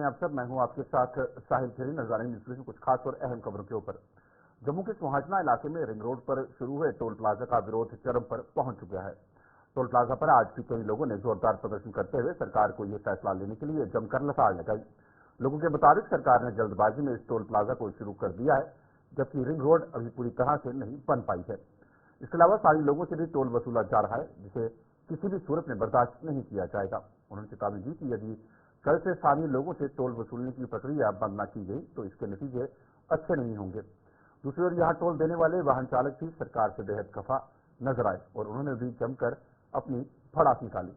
अवसर मैं हूं आपके साथ साहिल खेरी। नजर न्यूज़ में कुछ खास और अहम खबरों के ऊपर। जम्मू के सुहाजना इलाके में रिंग रोड पर शुरू हुए टोल प्लाजा का विरोध चरम पर पहुंच चुका है। टोल प्लाजा पर आज भी कई लोगों ने जोरदार प्रदर्शन करते हुए सरकार को यह फैसला लेने के लिए जमकर लताड़ लगाई। लोगों के मुताबिक सरकार ने जल्दबाजी में इस टोल प्लाजा को शुरू कर दिया है, जबकि रिंग रोड अभी पूरी तरह से नहीं बन पाई है। इसके अलावा स्थानीय लोगों से भी टोल वसूला जा रहा है, जिसे किसी भी सूरत में बर्दाश्त नहीं किया जाएगा। उन्होंने चेतावनी दी कि यदि कल से स्थानीय लोगों से टोल वसूलने की प्रक्रिया बंद न की गई तो इसके नतीजे अच्छे नहीं होंगे। दूसरी ओर यहां टोल देने वाले वाहन चालक भी सरकार से बेहद खफा नजर आए और उन्होंने भी जमकर अपनी भड़ास निकाली।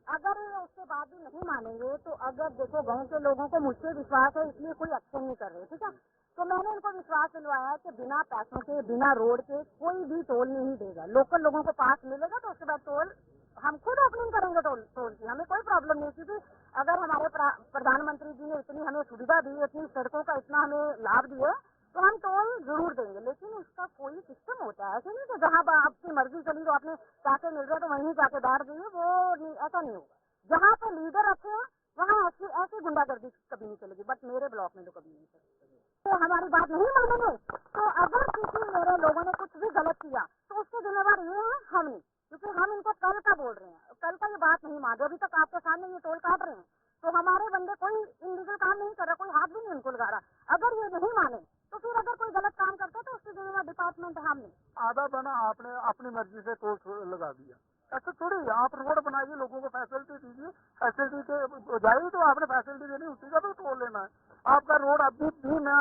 अगर उसके बाद भी नहीं मानेंगे तो अगर देखो गांव के लोगों को मुझसे विश्वास है, इसलिए कोई एक्शन नहीं कर रहे, ठीक है। तो मैंने इनको विश्वास दिलवाया है कि बिना पैसों के बिना रोड के कोई भी टोल नहीं देगा। लोकल लोगों को पास मिलेगा तो उसके बाद टोल हम खुद ओपनिंग करेंगे टोल की, हमें कोई प्रॉब्लम नहीं। क्योंकि अगर हमारे प्रधानमंत्री जी ने इतनी हमें सुविधा दी, इतनी सड़कों का इतना हमें लाभ दिए, तो हम टोल जरूर देंगे। लेकिन उसका कोई सिस्टम होता है, ऐसे नहीं कि जहाँ आपकी मर्जी चली तो आपने पैसे मिल रहे तो वहीं जाके डाल दिए, वो नहीं, ऐसा नहीं होगा। जहाँ पे लीडर अच्छे हैं वहाँ ऐसी गुंडागर्दी कभी नहीं चलेगी, बट मेरे ब्लॉक में तो कभी नहीं चलेगी। तो हमारी बात नहीं मानेंगे तो अगर किसी मेरे लोगों ने कुछ भी गलत किया तो उसके जिम्मेवार ये है हम नहीं, क्योंकि हम इनको कल का बोल रहे हैं, कल का ये बात नहीं मान रहे। अभी तक आपके सामने ये टोल काट रहे हैं, तो हमारे बंदे कोई इलीगल काम नहीं कर रहा, कोई हाथ भी नहीं उनको लगा रहा। अगर ये नहीं माने तो फिर अगर कोई गलत काम करता है तो उसके जिम्मेवार डिपार्टमेंट हम नहीं। आधा बना आपने अपनी मर्जी से टोल लगा दिया, ऐसा थोड़ी। आप रोड बनाइए, लोगों को फैसिलिटी दीजिए, फैसिलिटी के बजाय तो आपने फैसिलिटी देनी, उसी का तो टोल लेना है। आपका रोड अभी भी मैं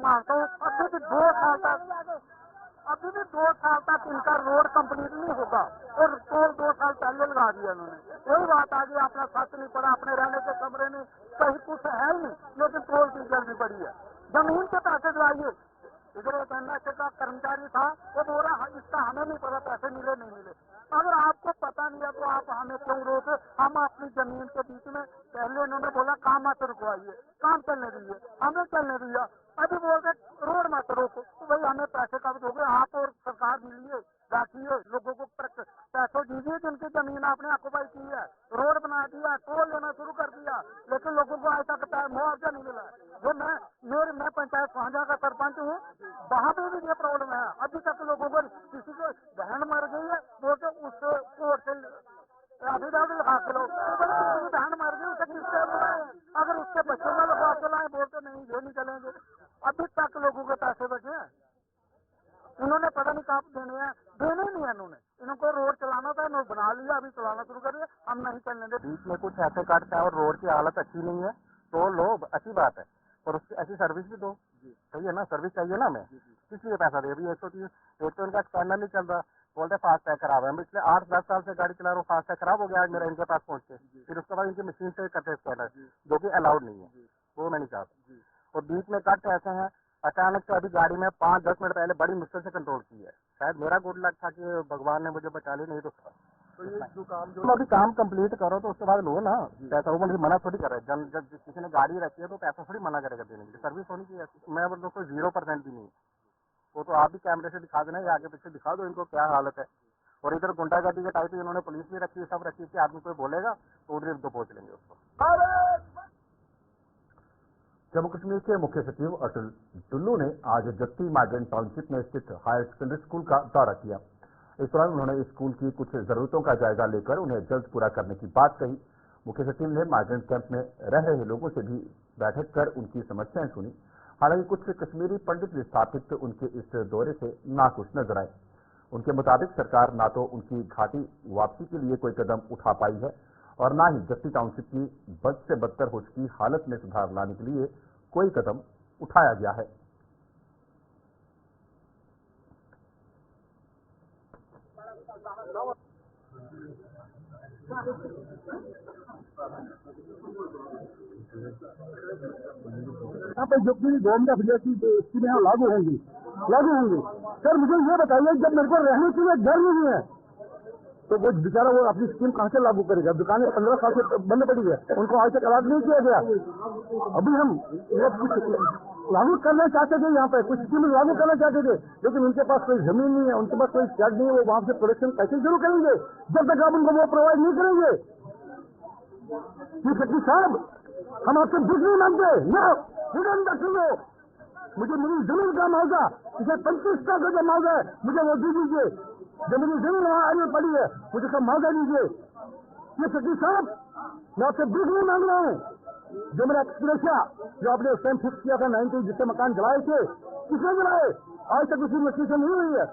मानता हूँ अभी भी 2 साल तक इनका रोड कंप्लीट नहीं होगा और टोल 2 साल पहले लगा दिया उन्होंने। कोई बात आगे अपना खर्च नहीं पड़ा, अपने रहने के कमरे में कहीं कुछ है ही नहीं, लेकिन टोल की जल्दी पड़ी है। जमीन के पैसे दिलाइए। इधर एक एनएचए का कर्मचारी था, वो बोल रहा इसका हमें नहीं पता पैसे मिले नहीं मिले। अगर आपको पता नहीं है तो आप हमें क्यों रोके? हम अपनी जमीन के बीच में पहले इन्होंने बोला काम मत रुकवाइए, काम चलने दीजिए, हमें चलने दिया। अभी बोल रहे रोड मत रोको, तो भाई हमें पैसे कब दोगे? आप और सरकार मिलिए, बैठिए, लोगों को पैसे दीजिए जिनकी जमीन आपने ऑक्युपाई की है, रोड बना दिया, टोल लेना शुरू कर दिया, लेकिन लोगों को आज तक मुआवजा नहीं मिला है। जो मैं पंचायत साझा का सरपंच हूँ, वहाँ पे भी ये प्रॉब्लम है। अभी तक लोगों को किसी को बहन मर गई है बोलते उसको कोर्ट से अफिडेविट लिखा के लो, बहन मर गई उसे किससे अगर उसके बच्चों का लिखवा के लाए, बोलते नहीं ये नहीं चलेंगे। अभी तक लोगों के पैसे बचे हैं, उन्होंने पता नहीं कब देने हैं, देने नहीं है इन्होंने। इनको रोड चलाना था, इन्होंने बना लिया, अभी चलाना शुरू करिए, हम नहीं चलने दे। बीच में कुछ ऐसे कट है और रोड की हालत अच्छी नहीं है तो लो, अच्छी बात है, और उसकी ऐसी सर्विस भी दो, सही है ना? सर्विस चाहिए ना हमें, किस लिए पैसा दे? अभी 130 एक तो इनका स्कैनर नहीं चल रहा, बोलते फास्ट टैग खराब है। मैं पिछले 8-10 साल से गाड़ी चला रहा हूँ, फास्ट टैग खराब हो गया आज मेरा इनके पास पहुंच के। फिर उसके बाद इनकी मशीन से करते स्कैनर, जो कि अलाउड नहीं है, वो मैं नहीं चाहता। और बीच में कट ऐसे हैं अचानक से, अभी गाड़ी में 5-10 मिनट पहले बड़ी मुश्किल से कंट्रोल की है। शायद मेरा गुड लक था कि भगवान ने मुझे बचा ली, नहीं तो ये जो काम जो अभी काम कंप्लीट करो तो उसके बाद लो ना पैसा। वो मुझे मना थोड़ी कर रहा है, जब किसी ने गाड़ी रखी है तो पैसा थोड़ी मना करेगा देने के लिए, सर्विस होनी चाहिए। मैं बोल रहा हूँ 0% भी नहीं, वो तो आप भी कैमरे से दिखा देना, या आगे पीछे दिखा दो इनको क्या हालत है। और इधर गुंडागर्दी के टाइप इन्होंने पुलिस भी रखी है, सब रखी है, आदमी कोई बोलेगा तो उधर तो पहुंच लेंगे उसको। जम्मू कश्मीर के मुख्य सचिव अटल डुल्लू ने आज जत्ती माइग्रेंट टाउनशिप में स्थित हायर सेकेंडरी स्कूल का दौरा किया। इस दौरान उन्होंने इस स्कूल की कुछ जरूरतों का जायजा लेकर उन्हें जल्द पूरा करने की बात कही। मुख्य सचिव ने माइग्रेंट कैंप में रह रहे लोगों से भी बैठक कर उनकी समस्याएं सुनी। हालांकि कुछ कश्मीरी पंडित विस्थापित उनके इस दौरे से नाखुश नजर आए। उनके मुताबिक सरकार न तो उनकी घाटी वापसी के लिए कोई कदम उठा पाई है और न ही जस्टी टाउनशिप की बद से बदतर हो चुकी हालत में सुधार लाने के लिए कोई कदम उठाया गया है। यहाँ पर जो भी गवर्नमेंट विदेशी स्कीमें लागू होंगी सर मुझे ये बताइए, जब मेरे को रहने के लिए घर नहीं है तो वो बेचारा वो अपनी स्कीम कहाँ से लागू करेगा? दुकानें 15 साल से बंद पड़ी है, उनको आज तक इलाज नहीं किया गया। अभी हम ये कुछ लागू करना चाहते थे, यहाँ पे कुछ स्कीम लागू करना चाहते थे, लेकिन उनके पास कोई जमीन नहीं है, उनके पास कोई शेड नहीं है, वो वहां से प्रोडक्शन कैसे शुरू करेंगे जब तक आप उनको वो प्रोवाइड नहीं करेंगे? सेक्रेटरी साहब, हम आपसे कुछ नहीं मांगते, मुझे मेरी जमीन का मुआवजा, इसे 25 का जो मुआवजा है मुझे वो दे दीजिए। जो मेरी जमीन वहाँ आगे पड़ी है मुझे सब मुआवजा दीजिए। ये सेक्रेटरी साहब, मैं आपसे कुछ नहीं मांग रहा हूँ। जो मेरा एक्सप्रेसिया जो आपने उस टाइम फिक्स किया था 90 जिससे मकान जलाए थे, किसने जलाए? आज तक उसकी इन्वेस्टिगेशन नहीं हुई है।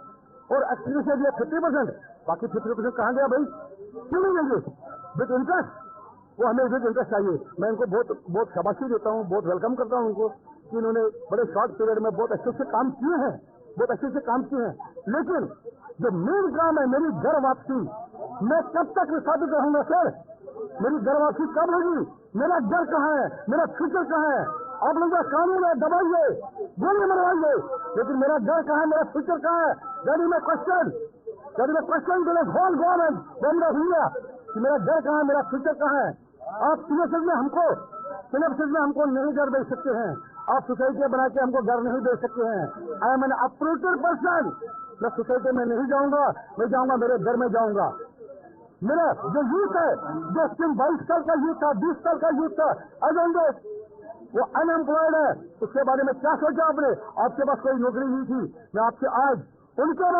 और एक्सप्रेसिया दिया 50%, बाकी 50% कहाँ गया भाई? क्यों नहीं देंगे? विद इंटरेस्ट, वो हमें विद इंटरेस्ट चाहिए। मैं इनको बहुत शाबाशी देता हूँ, बहुत वेलकम करता हूँ उनको कि उन्होंने बड़े शॉर्ट पीरियड में बहुत अच्छे से काम किए हैं, लेकिन जो मेन काम है मेरी घर वापसी, मैं कब तक विस्थापित रहूंगा सर? मेरी घर वापसी कब होगी? मेरा घर कहाँ है? मेरा फ्यूचर कहाँ है? आप लोग का कानून है, दबाइए, गोली मरवाइए, लेकिन मेरा घर कहाँ है? मेरा फ्यूचर कहाँ है? That is my question to the whole government government of India कि मेरा घर कहाँ है, मेरा फ्यूचर कहाँ है? आप सिनेप्सिस में हमको नहीं घर दे सकते हैं, आप सोसाइटियां बना के हमको घर नहीं दे सकते हैं। I am an uprooted person, मैं सोसाइटी में नहीं जाऊंगा, मैं जाऊंगा मेरे घर में जाऊंगा। मेरा जो यूथ है, जो 22 साल का यूथ था, 20 साल का यूथ था, वो अनएम्प्लॉयड है, उसके बारे में क्या सोचा आपने? आपके पास कोई नौकरी नहीं थी। मैं आपसे आज उनके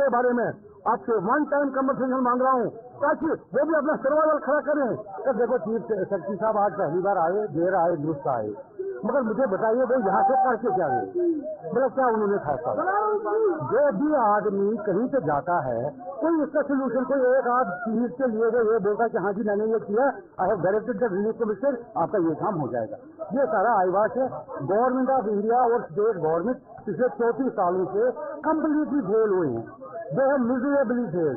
बारे में आपसे वन टाइम कन्वर्सेशन मांग रहा हूँ ताकि वो भी अपना सर्वाइवल खड़ा करें। तो देखो चीफ सेक्रेटरी साहब आज पहली बार आए, देर आए, दुरुस्त आए, मगर मुझे बताइए वो यहाँ से करके क्या गए? मतलब क्या उन्होंने खासा? जो भी आदमी कहीं से जाता है, कोई इसका सोल्यूशन, कोई एक आध चीज के लिए ये बोलता कि हाँ जी मैंने ये किया, I have directed the relief commissioner, आपका ये काम हो जाएगा। ये सारा आईवास है। गवर्नमेंट ऑफ इंडिया और स्टेट गवर्नमेंट पिछले 34 सालों से कम्प्लीटली फेल हुए हैं, दे हैव मिजरेबली फेल।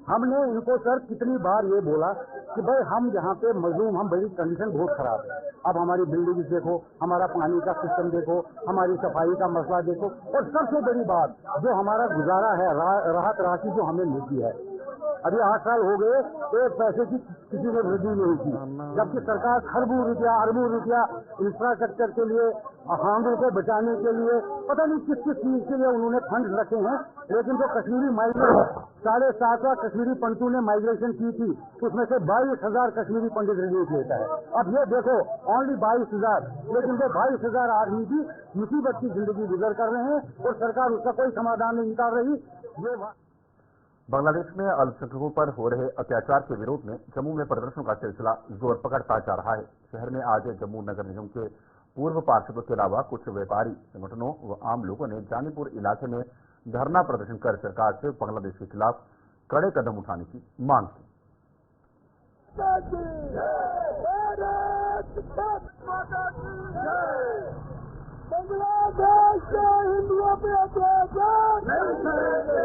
हमने इनको सर कितनी बार ये बोला कि भाई हम यहाँ पे मजलूम, हम बड़ी कंडीशन बहुत खराब है, अब हमारी बिल्डिंग देखो, हमारा पानी का सिस्टम देखो, हमारी सफाई का मसला देखो, और सबसे बड़ी बात जो हमारा गुजारा है, राहत राशि जो हमें मिलती है, अभी 8 साल हो गए, एक पैसे की किसी ने वृद्धि नहीं की, जबकि सरकार खरबों रुपया, अरबों रुपया इंफ्रास्ट्रक्चर के लिए, हांगों को बचाने के लिए, पता नहीं किस किस चीज के लिए उन्होंने फंड रखे हैं। लेकिन जो कश्मीरी माइग्रेशन 7.5 कश्मीरी पंडितों ने माइग्रेशन की थी, उसमें से 22,000 कश्मीरी पंडित रिलीफ लेता है। अब ये देखो ओनली 22,000, लेकिन वो 22,000 आदमी भी मुसीबत की जिंदगी गुजर कर रहे हैं और सरकार उसका कोई समाधान नहीं निकाल रही। ये बांग्लादेश में अल्पसंख्यकों पर हो रहे अत्याचार के विरोध में जम्मू में प्रदर्शन का सिलसिला जोर पकड़ता जा रहा है। शहर में आज जम्मू नगर निगम के पूर्व पार्षदों के अलावा कुछ व्यापारी संगठनों व आम लोगों ने जानीपुर इलाके में धरना प्रदर्शन कर सरकार से बांग्लादेश के खिलाफ कड़े कदम उठाने की मांग की। बांग्लादेश के हिंदुओं पे अत्याचार नहीं करेंगे।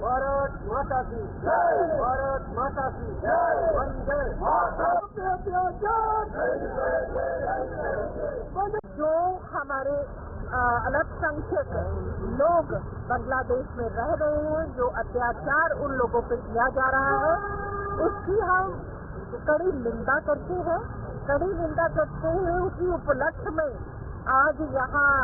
भारत माता की जय, भारत माता की जय, वंदे मातरम। पे अत्याचार नहीं करेंगे। जो हमारे अल्पसंख्यक लोग बांग्लादेश में रह रहे हैं, जो अत्याचार उन लोगों पे किया जा रहा है, उसकी हम कड़ी निंदा करते हैं। उसी उपलक्ष्य में आज यहाँ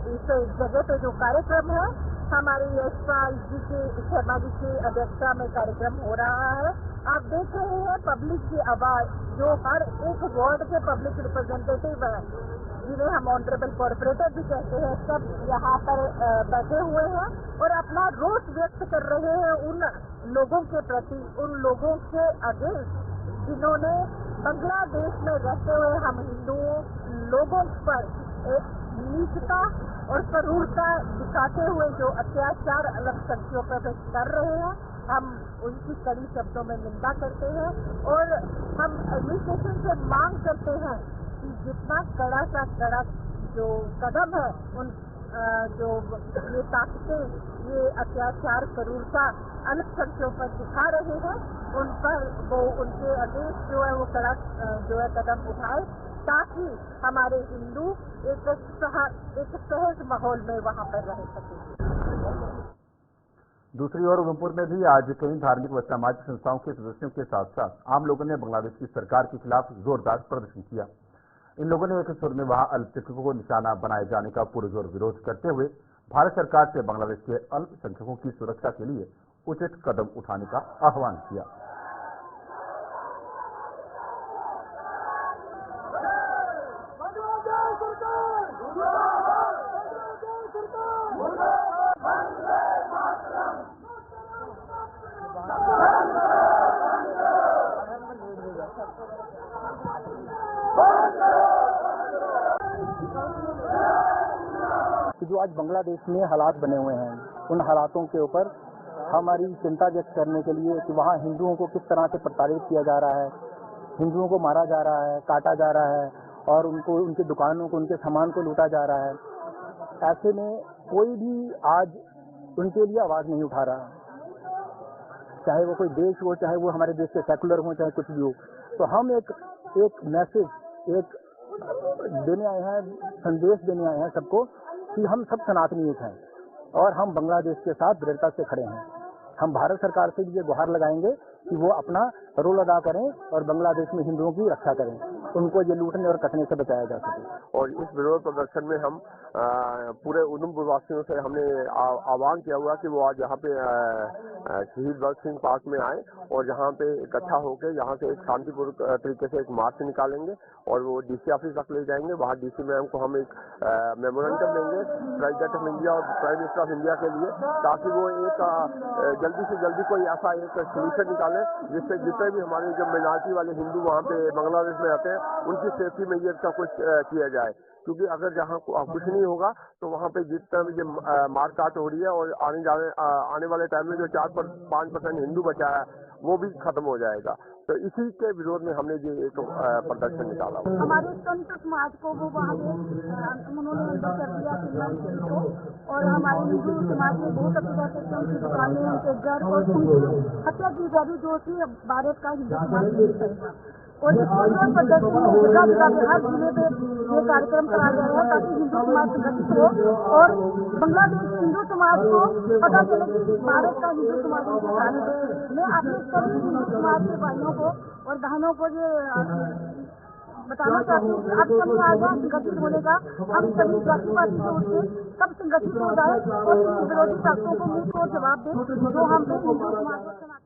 इस जगह पे जो कार्यक्रम है, हमारी यशपाल जी के शर्मा जी की अध्यक्षता में कार्यक्रम हो रहा है। आप देख रहे हैं पब्लिक की आवाज, जो हर एक वार्ड के पब्लिक रिप्रेजेंटेटिव है, जिन्हें हम ऑनरेबल कॉर्पोरेटर भी कहते हैं, सब यहाँ पर बैठे हुए हैं और अपना रोष व्यक्त कर रहे हैं उन लोगों के प्रति, उन लोगों के अगेंस्ट जिन्होंने बांग्लादेश में रहते हुए हम हिंदू लोगों पर एक नीचता और क्रूरता दिखाते हुए जो अत्याचार अल्पसंख्यकों पर कर रहे हैं, हम उनकी कड़ी शब्दों में निंदा करते हैं और हम एडमिनिस्ट्रेशन से मांग करते हैं कि जितना कड़ा सा कड़ा जो कदम है उन जो ये ताकतें ये अत्याचार क्रूरता अलग शख्सों पर दिखा रहे हैं उन पर वो उनके आदेश जो है वो कड़ा जो है कदम उठाए ताकि हमारे हिंदू एक सहज माहौल में वहाँ पर रह सकें। दूसरी ओर उधमपुर में भी आज कई धार्मिक व सामाजिक संस्थाओं के सदस्यों के साथ साथ आम लोगों ने बांग्लादेश की सरकार के खिलाफ जोरदार प्रदर्शन किया। इन लोगों ने एक सुर में वहां अल्पसंख्यकों को निशाना बनाए जाने का पुरजोर विरोध करते हुए भारत सरकार से बांग्लादेश के अल्पसंख्यकों की सुरक्षा के लिए उचित कदम उठाने का आह्वान किया। जो आज बांग्लादेश में हालात बने हुए हैं उन हालातों के ऊपर हमारी चिंता व्यक्त करने के लिए कि वहाँ हिंदुओं को किस तरह से प्रताड़ित किया जा रहा है, हिंदुओं को मारा जा रहा है, काटा जा रहा है और उनको उनकी दुकानों को उनके सामान को लूटा जा रहा है। ऐसे में कोई भी आज उनके लिए आवाज़ नहीं उठा रहा, चाहे वो कोई देश हो, चाहे वो हमारे देश के सेकुलर हो, चाहे कुछ भी हो। तो हम एक मैसेज एक देने आए हैं, संदेश देने आए हैं सबको कि हम सब सनातनी एक हैं और हम बांग्लादेश के साथ दृढ़ता से खड़े हैं। हम भारत सरकार से भी ये गुहार लगाएंगे कि वो अपना रोल अदा करें और बांग्लादेश में हिंदुओं की रक्षा करें, उनको ये लूटने और कटने से बचाया जा सके। और इस विरोध प्रदर्शन में हम पूरे उधमपुर वासियों से हमने आह्वान किया हुआ कि वो आज यहाँ पे शहीद भगत सिंह पार्क में आए और यहाँ पे इकट्ठा होकर यहाँ से एक शांतिपूर्ण तरीके से एक मार्च निकालेंगे और वो डीसी ऑफिस तक ले जाएंगे। वहाँ डीसी मैम को हम एक मेमोरेंडम देंगे प्रेसिडेंट ऑफ इंडिया और प्राइम मिनिस्टर ऑफ इंडिया के लिए, ताकि वो एक जल्दी से जल्दी कोई ऐसा एक सोल्यूशन निकाले जिससे जितने भी हमारे जो माइनॉरिटी वाले हिंदू वहाँ पे बांग्लादेश में रहते हैं उनकी सेफ्टी मेजर का कुछ किया जाए। क्योंकि अगर जहाँ कुछ नहीं होगा तो वहाँ पे जितना भी मारकाट हो रही है और आने वाले टाइम में जो 4-5% हिंदू बचा है वो भी खत्म हो जाएगा। तो इसी के विरोध में हमने ये एक प्रदर्शन निकाला। हमारे संत समाज को वो वहाँ पे उन्होंने अंदर कर दिया को और हमारे हिंदू समाज में बहुत अच्छी तरह से उनकी दुकानें, उनके घर और उनकी हत्या की जा रही जो कि भारत का हिंदू समाज नहीं करेगा। और इस प्रदर्शन में जगह जगह पे हर जिले पे ये कार्यक्रम कराया जा रहा है ताकि हिंदू समाज संगठित हो और बांग्लादेश हिंदू समाज को पता चले कि भारत का हिंदू समाज उनके साथ है। मैं अपने सभी हिंदू समाज के भाइयों को और बहनों को ये बताना चाहती हूँ कि अब समय आ गया संगठित होने का। हम सभी जातिवादी से उठ के सब संगठित हो जाए और इन विरोधी ताकतों को मुंह को जवाब दे जो हम पे हिंदू समाज को।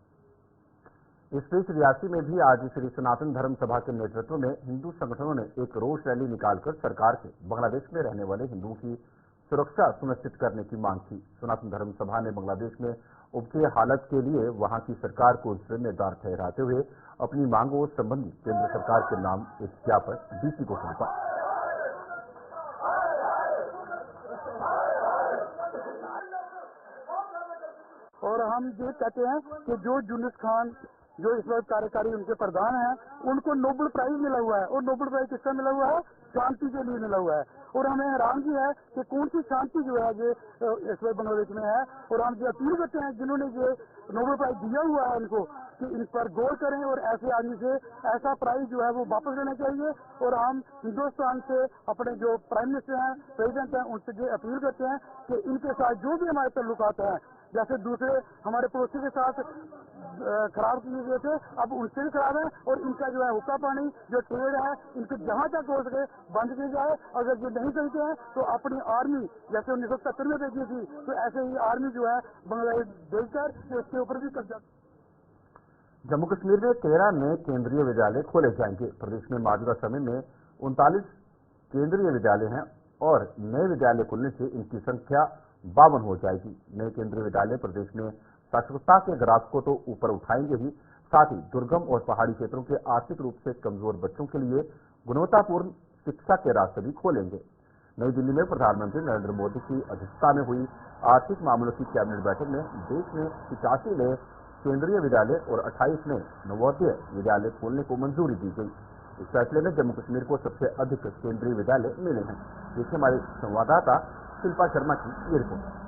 इस बीच रियासी में भी आज श्री सनातन धर्म सभा के नेतृत्व में हिंदू संगठनों ने एक रोष रैली निकालकर सरकार से बांग्लादेश में रहने वाले हिंदुओं की सुरक्षा सुनिश्चित करने की मांग की। सनातन धर्म सभा ने बांग्लादेश में उपजे हालत के लिए वहां की सरकार को जिम्मेदार ठहराते हुए अपनी मांगों संबंधी केंद्र सरकार के नाम एक ज्ञापन डीसी को सौंपा। और हम ये कहते हैं कि जो यूनुस खान जो इस वक्त कार्यकारी उनके प्रधान हैं उनको नोबेल प्राइज मिला हुआ है और नोबेल प्राइज किसका मिला हुआ है? शांति के लिए मिला हुआ है। और हमें हैरानगी है कि कौन सी शांति जो है ये इस वक्त बांग्लादेश में है। और हम ये अपील करते हैं जिन्होंने ये नोबेल प्राइज दिया हुआ है उनको कि इन पर गौर करें और ऐसे आदमी से ऐसा प्राइज जो है वो वापस लेना चाहिए। और हम हिंदुस्तान से अपने जो प्राइम मिनिस्टर हैं, प्रेसिडेंट हैं, उनसे ये अपील करते हैं कि इनके साथ जो भी हमारे ताल्लुकात हैं, जैसे दूसरे हमारे पड़ोसी के साथ खराब किए गए थे अब उनसे भी खराब है और इनका जो है हुक्का पानी जो ट्रेड है इनको जहाँ तक हो सके बंद किया जाए। अगर ये नहीं करते हैं तो अपनी आर्मी जैसे 1970 में भेजी थी तो ऐसे ही आर्मी जो है बांग्लादेश भेजकर इसके ऊपर भी कब्जा। जम्मू कश्मीर में 13 नए केंद्रीय विद्यालय खोले जाएंगे। प्रदेश में मौजूदा समय में 39 केंद्रीय विद्यालय हैं और नए विद्यालय खुलने से इनकी संख्या 52 हो जाएगी। नए केंद्रीय विद्यालय प्रदेश में साक्षरता के ग्राफ को तो ऊपर उठाएंगे ही, साथ ही दुर्गम और पहाड़ी क्षेत्रों के आर्थिक रूप से कमजोर बच्चों के लिए गुणवत्तापूर्ण शिक्षा के रास्ते भी खोलेंगे। नई दिल्ली में प्रधानमंत्री नरेंद्र मोदी की अध्यक्षता में हुई आर्थिक मामलों की कैबिनेट बैठक में देश में 85 नए केंद्रीय विद्यालय और 28 नए नवोदय विद्यालय खोलने को मंजूरी दी गई। इस फैसले में जम्मू कश्मीर को सबसे अधिक केंद्रीय विद्यालय मिले हैं। देखिए हमारे संवाददाता शिल्पा शर्मा की ये रिपोर्ट।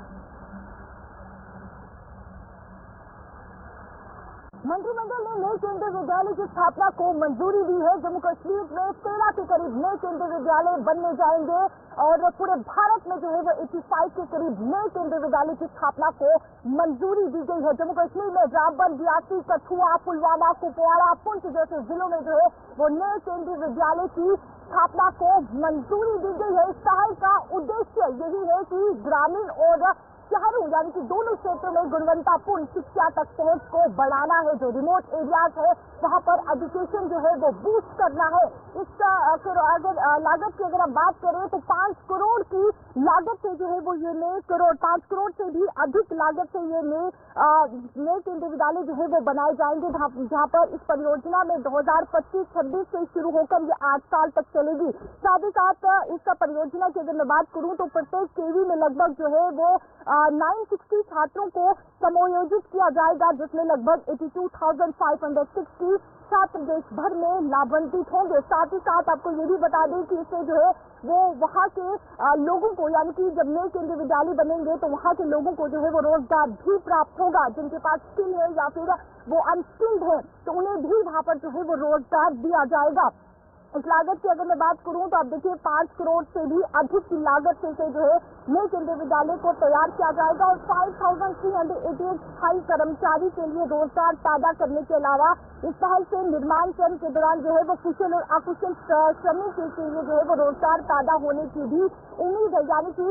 मंत्रिमंडल ने नए केंद्रीय विद्यालय की स्थापना को मंजूरी दी है। जम्मू कश्मीर में 13 के करीब नए केंद्रीय विद्यालय बनने जाएंगे और पूरे भारत में जो है वो 85 के करीब नए केंद्रीय विद्यालय की स्थापना को मंजूरी दी गई है। जम्मू कश्मीर में रामबन, रियासी, कठुआ, पुलवामा, कुपवाड़ा, पुंछ जैसे जिलों में जो है वो नए केंद्रीय विद्यालय की स्थापना को मंजूरी दी गई है। इस पहल का उद्देश्य यही है कि ग्रामीण और शहरों यानी कि दोनों क्षेत्रों में गुणवत्तापूर्ण शिक्षा तक पहुंच को बढ़ाना है। जो रिमोट एरियाज है वहां पर एजुकेशन जो है वो बूस्ट करना है। इसका अगर लागत की अगर हम बात करें तो 5 करोड़ की लागत से जो है वो ये नए 5 करोड़ से भी अधिक लागत से ये नए केंद्रीय विद्यालय जो है वो बनाए जाएंगे, जहाँ पर इस परियोजना में 2025-26 से शुरू होकर ये 8 साल तक चलेगी। साथ ही साथ इस परियोजना की अगर मैं बात करूं तो प्रत्येक केवी में लगभग जो है वो 960 छात्रों को समायोजित किया जाएगा, जिसमें लगभग 82,560 छात्र देश भर में लाभान्वित होंगे। साथ ही साथ आपको ये भी बता दें कि इससे जो है वो वहाँ के लोगों को यानी कि जब नए केंद्रीय विद्यालय बनेंगे तो वहाँ के लोगों को जो है वो रोजगार भी प्राप्त होगा। जिनके पास स्किल है या फिर वो अनस्किल्ड है तो उन्हें भी वहाँ पर जो है वो रोजगार दिया जाएगा। इस लागत की अगर मैं बात करूं तो आप देखिए 5 करोड़ से भी अधिक की लागत से जो है नए केंद्रीय विद्यालय को तैयार किया जाएगा और 5,388 स्थायी कर्मचारी के लिए रोजगार पैदा करने के अलावा इस पहल से निर्माण कार्य के दौरान जो है वो कुशल और अकुशल श्रमिक के लिए जो है वो रोजगार पैदा होने की भी उम्मीद है। यानी कि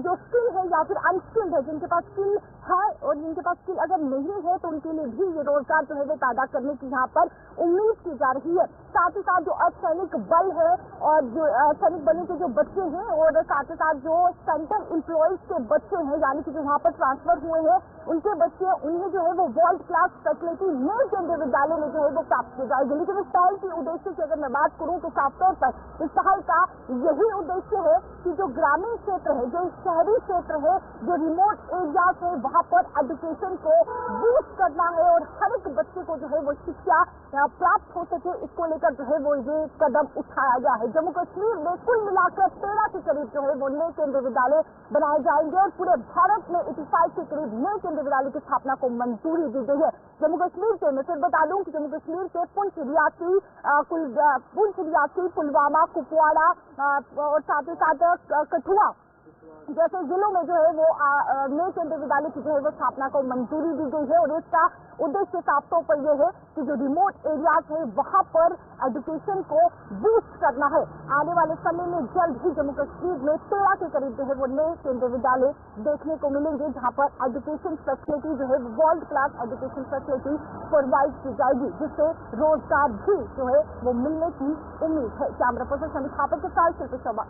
जो स्किल है या फिर अनस्किल्ड है, जिनके पास स्किल है और जिनके पास स्किल अगर नहीं है तो उनके लिए भी ये रोजगार जो है वो पैदा करने की यहाँ पर उम्मीद की जा रही है। साथ ही साथ जो अर्धसैनिक बल है और जो सैनिक बलों के जो बच्चे हैं और साथ ही साथ जो सेंट्रल एम्प्लॉयज के बच्चे हैं यानी कि जो वहाँ पर ट्रांसफर हुए हैं उनके बच्चे, उन्हें जो है वो वर्ल्ड क्लास फैसिलिटी नए केंद्रीय विद्यालय में जो है वो प्राप्त की जाएगी। लेकिन इस पहल की उद्देश्य की अगर मैं बात करूँ तो साफ तौर पर इस पहल का यही उद्देश्य है कि जो ग्रामीण क्षेत्र है, जो शहरी क्षेत्र है, जो रिमोट एरियाज है वहाँ पर एजुकेशन को बूस्ट करना है और हर एक बच्चे को जो है वो शिक्षा प्राप्त हो सके, इसको लेकर जो है वो ये कदम उठाया गया है। जम्मू कश्मीर में कुल मिलाकर 13 के करीब जो है वो नए केंद्रीय विद्यालय बनाए जाएंगे और पूरे भारत में 85 के करीब नए केंद्रीय विद्यालय की स्थापना को मंजूरी दी गई है। जम्मू कश्मीर के मैं फिर बता दूं कि जम्मू कश्मीर के पुंछ, रियासी, पुलवामा, कुपवाड़ा और साथ ही साथ कठुआ जैसे जिलों में जो है वो नए केंद्रीय विद्यालय की जो है वो स्थापना को मंजूरी दी गई है और इसका उद्देश्य साफ तौर पर यह है कि जो रिमोट एरियाज है वहां पर एजुकेशन को बूस्ट करना है। आने वाले समय में जल्द ही जम्मू कश्मीर में 13 के करीब जो है वो नए केंद्रीय विद्यालय देखने को मिलेंगे, जहां पर एजुकेशन फैसिलिटी जो है world class education facility provide की जाएगी, जिससे रोजगार भी जो है वो मिलने की उम्मीद है। कैमरा पर्सन समीर थापर के साथ शिल्पा शर्मा।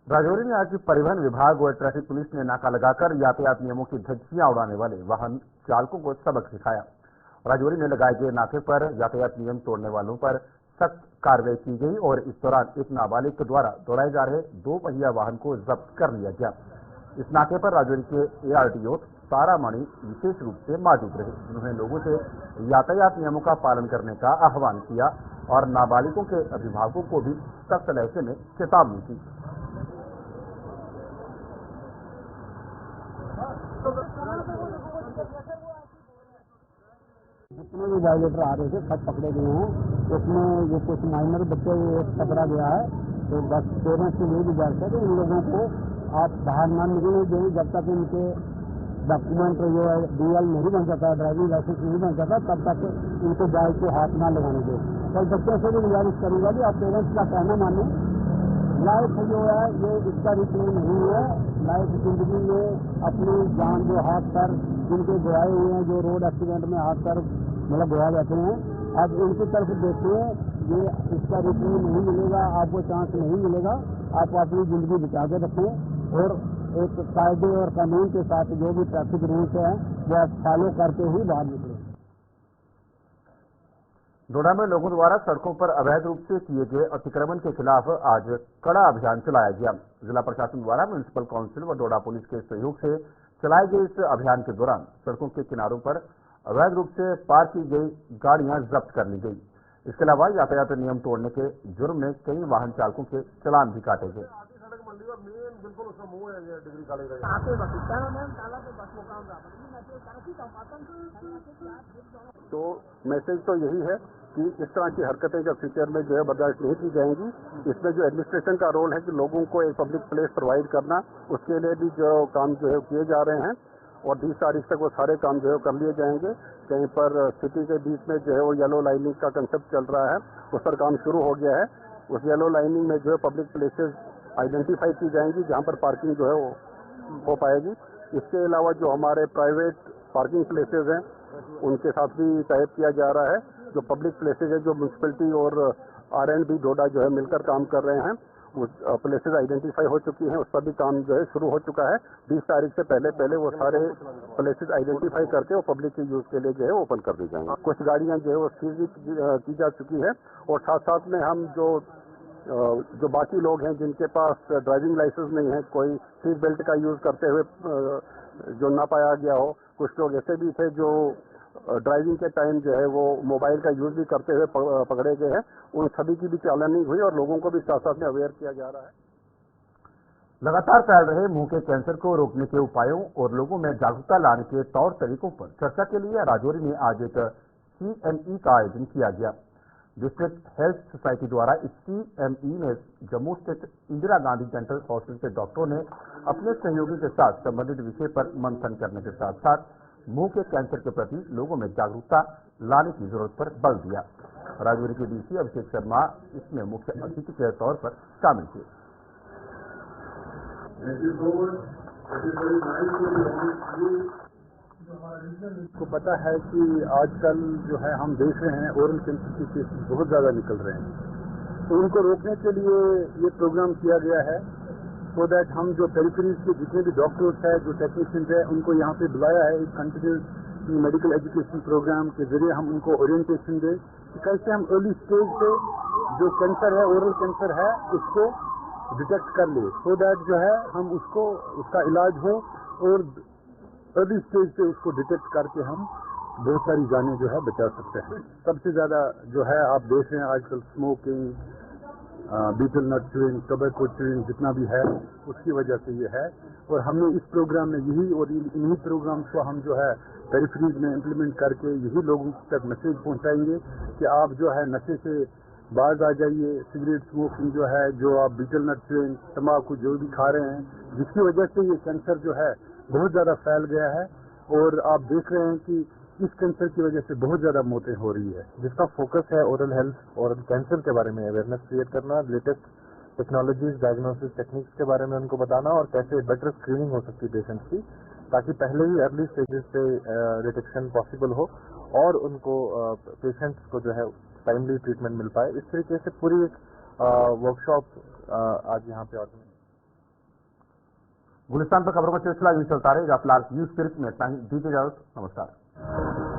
राजौरी में आज परिवहन विभाग और ट्रैफिक पुलिस ने नाका लगाकर यातायात नियमों की धज्जियां उड़ाने वाले वाहन चालकों को सबक सिखाया। राजौरी में लगाए गए नाके पर यातायात नियम तोड़ने वालों पर सख्त कार्रवाई की गई और इस दौरान एक नाबालिग के द्वारा दौड़ाए जा रहे 2 पहिया वाहन को जब्त कर लिया गया। इस नाके पर राजौरी के ARTO तारामणि विशेष रूप से मौजूद रहे। उन्होंने लोगों से यातायात नियमों का पालन करने का आह्वान किया और नाबालिगों के अभिभावकों को भी सख्त लहजे में चेतावनी दी। जितने भी वायलेटर आ रहे थे सब पकड़े गए हैं। उसमें ये कुछ माइनर बच्चे पकड़ा गया है, तो बस पेरेंट्स की यही गुजारिश है कि इन लोगों को आप बाहर ना निकलने दें जब तक इनके डॉक्यूमेंट जो है DL नहीं बन जाता, ड्राइविंग लाइसेंस नहीं बन जाता, तब तक इनको बाइक को हाथ ना लगाने दें। और बच्चों से भी गुजारिश करूँगा कि आप पेरेंट्स का कहना मानें। लाइफ जो है ये इसका रिप्ले नहीं है। लाइफ जिंदगी में अपनी जान जो हाथ पर जिनके गवाए हुए हैं, जो रोड एक्सीडेंट में हाथ पर मतलब गवा जाते हैं, अब इनकी तरफ देखिए, ये इसका रिप्ले नहीं मिलेगा, आपको चांस नहीं मिलेगा। आप अपनी जिंदगी बचा के रखें और एक कायदे और कानून के साथ जो भी ट्रैफिक रूल्स है वो आप फॉलो करके ही बाहर निकलें। डोडा में लोगों द्वारा सड़कों पर अवैध रूप से किए गए अतिक्रमण के खिलाफ आज कड़ा अभियान चलाया गया। जिला प्रशासन द्वारा म्युनिसिपल काउंसिल व डोडा पुलिस के सहयोग से चलाए गए इस अभियान के दौरान सड़कों के किनारों पर अवैध रूप से पार्क की गई गाड़ियां जब्त कर ली गई। इसके अलावा यातायात नियम तोड़ने के जुर्म में कई वाहन चालकों के चालान भी काटे गए। तो मैसेज तो यही है कि इस तरह की हरकतें जब फ्यूचर में जो है बर्दाश्त नहीं की जाएंगी। इसमें जो एडमिनिस्ट्रेशन का रोल है कि लोगों को एक पब्लिक प्लेस प्रोवाइड करना, उसके लिए भी जो काम जो है किए जा रहे हैं और 20 तारीख तक वो सारे काम जो है कर लिए जाएंगे। कहीं पर सिटी के बीच में जो है वो येलो लाइनिंग का कंसेप्ट चल रहा है, उस पर काम शुरू हो गया है। उस येलो लाइनिंग में जो है पब्लिक प्लेसेस आइडेंटिफाई की जाएंगी जहां पर पार्किंग जो है वो हो पाएगी। इसके अलावा जो हमारे प्राइवेट पार्किंग प्लेसेस हैं उनके साथ भी टाइप किया जा रहा है। जो पब्लिक प्लेसेस है जो म्यूनसिपैलिटी और R&B डोडा जो है मिलकर काम कर रहे हैं, वो प्लेसेस आइडेंटिफाई हो चुकी हैं, उस पर भी काम जो है शुरू हो चुका है। 20 तारीख से पहले वो सारे प्लेसेस आइडेंटिफाई करके वो पब्लिक के यूज के लिए जो है ओपन कर दी जाएंगे। कुछ गाड़ियां जो है वो सीज भी की जा चुकी है और साथ साथ में हम जो बाकी लोग हैं जिनके पास ड्राइविंग लाइसेंस नहीं है, कोई सीट बेल्ट का यूज करते हुए जो ना पाया गया हो, कुछ लोग ऐसे भी थे जो ड्राइविंग के टाइम जो है वो मोबाइल का यूज भी करते हुए पकड़े गए हैं, उन सभी की भी चालानी हुई और लोगों को भी साथ साथ में अवेयर किया जा रहा है। लगातार फैल रहे मुंह के कैंसर को रोकने के उपायों और लोगों में जागरूकता लाने के तौर तरीकों पर चर्चा के लिए राजौरी में आज एक CME का आयोजन किया गया। डिस्ट्रिक्ट हेल्थ सोसाइटी द्वारा इस CME में जम्मू स्थित इंदिरा गांधी डेंटल हॉस्पिटल के डॉक्टरों ने अपने सहयोगी के साथ संबंधित विषय पर मंथन करने के साथ साथ मुंह के कैंसर के प्रति लोगों में जागरूकता लाने की जरूरत पर बल दिया। राजौरी के DC अभिषेक शर्मा इसमें मुख्य अतिथि के तौर पर शामिल थे। को पता है कि आजकल जो है हम देख रहे हैं ओरल कैंसर के केसेस बहुत ज़्यादा निकल रहे हैं, तो उनको रोकने के लिए ये प्रोग्राम किया गया है सो दैट हम जो पेरिफेरीज के जितने भी डॉक्टर्स हैं, जो टेक्नीशियंस हैं, उनको यहाँ पे बुलाया है एक कंटिन्यूस मेडिकल एजुकेशन प्रोग्राम के जरिए हम उनको ओरिएंटेशन दें कि कैसे हम अर्ली स्टेज पे जो कैंसर है, ओरल कैंसर है, उसको डिटेक्ट कर ले सो दैट जो है हम उसका इलाज हो और अर्ली स्टेज पे उसको डिटेक्ट करके हम बहुत सारी जानें जो है बचा सकते हैं। सबसे ज़्यादा जो है आप देख रहे हैं आजकल smoking, betel nut chewing, tobacco chewing जितना भी है उसकी वजह से ये है। और हमने इस प्रोग्राम में यही और इन्हीं प्रोग्राम्स को हम जो है पेरिफेरीज में इम्प्लीमेंट करके यही लोगों तक मैसेज पहुंचाएंगे कि आप जो है नशे से बाज आ जाइए। सिगरेट स्मोकिंग जो है, जो आप बीटल नट च्यूइंग, तम्बाकू जो भी खा रहे हैं, जिसकी वजह से ये कैंसर जो है बहुत ज़्यादा फैल गया है और आप देख रहे हैं कि इस कैंसर की वजह से बहुत ज़्यादा मौतें हो रही है। जिसका फोकस है ओरल हेल्थ और कैंसर के बारे में अवेयरनेस क्रिएट करना, लेटेस्ट टेक्नोलॉजीज, डायग्नोसिस टेक्निक्स के बारे में उनको बताना और कैसे बेटर स्क्रीनिंग हो सकती है पेशेंट्स की, ताकि पहले ही अर्ली स्टेजेस पे डिटेक्शन पॉसिबल हो और उनको पेशेंट्स को जो है टाइमली ट्रीटमेंट मिल पाए। इस तरीके से पूरी एक वर्कशॉप आज यहाँ पे ऑर्गेनाइज। गुलिस्तान पर खबरों का सिलसिला यूं चलता रहेगा। फिलहाल न्यूज स्क्रिप्ट में दीजिए इजाजत। नमस्कार।